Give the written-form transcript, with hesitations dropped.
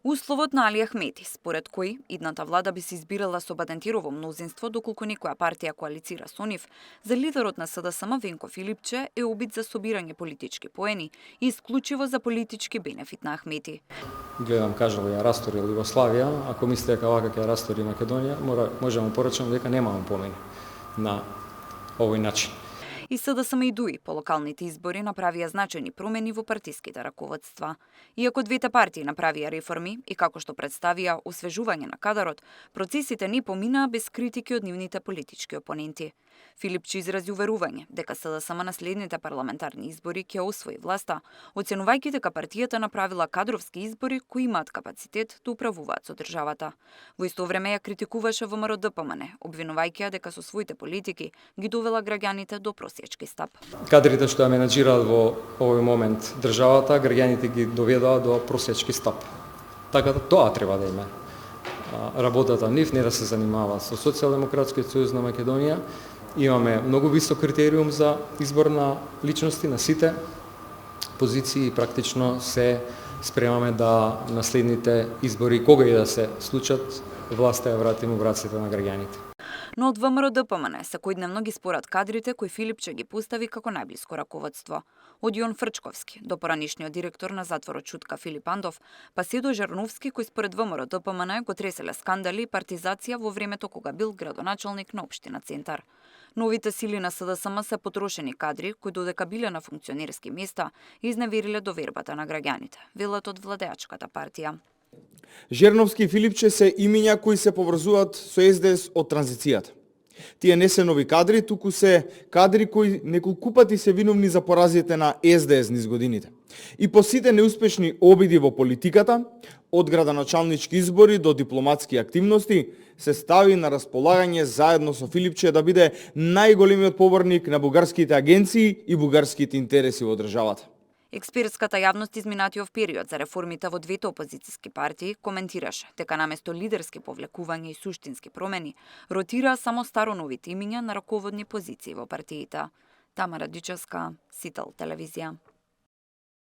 Условот на Али Ахмети, според кој идната влада би се избирала со бадентирово мнозинство доколку некоја партија коалицира со нив, за лидерот на СДСМ Венко Филипче е обид за собирање политички поени и исклучиво за политички бенефит на Ахмети. Гледам, кажал ја расторил Југославија, ако мислите дека вака ќе растори Македонија, можеме порачам дека немаме помени на овој начин. И СДСМ и ДУИ по локалните избори направија значајни промени во партиските раководства. Иако двете партии направија реформи и како што представија освежување на кадарот, процесите не поминаа без критики од нивните политички опоненти. Филипче изрази уверување дека СДСМ на следните парламентарни избори ќе освои власта, оценувајќи дека партијата направила кадровски избори кои имаат капацитет да управуваат со државата. Во исто време ја критикуваше ВМРО-ДПМН, обвинувајќи ја дека со своите политики ги довела граѓаните до просечки стап. Кадрите што ја менаџираат во овој момент државата, граѓаните ги доведоа до просечки стап. Така тоа треба да име работата нив, не да се занимава со Социјалдемократскиот сојуз на Македонија. Имаме многу висок критериум за избор на личности на сите позиции и практично се спремаме да наследните избори, кога и да се случат, власта ја вратиме во рацете на граѓаните. Но од ВМРО-ДПМН секојдневно ги спорат кадрите кои Филипче ги постави како најблиско раководство. Од Јон Фрчковски до поранишниот директор на затворот Чутка Филип Андов, па се до Жарновски кој според ВМРО-ДПМН го треселе скандали и партизација во времето кога бил градоначалник на општина Центар. Новите сили на СДСМ се потрошени кадри кои додека биле на функционерски места изневериле довербата на граѓаните, велат од владеачката партија. Жерновски и Филипче се имиња кои се поврзуваат со СДС од транзицијата. Тие не се нови кадри, туку се кадри кои неколку пати се виновни за поразите на СДС низ годините. И по сите неуспешни обиди во политиката, од градоначалнички избори до дипломатски активности, се стави на располагање заедно со Филипче да биде најголемиот поборник на бугарските агенции и бугарските интереси во државата. Експертската јавност изминатиот период за реформите во двете опозициски партии коментираше дека наместо лидерски повлекувања и суштински промени, ротираа само староновите имиња на раководни позиции во партиите. Тамара Дичевска, Сител телевизија.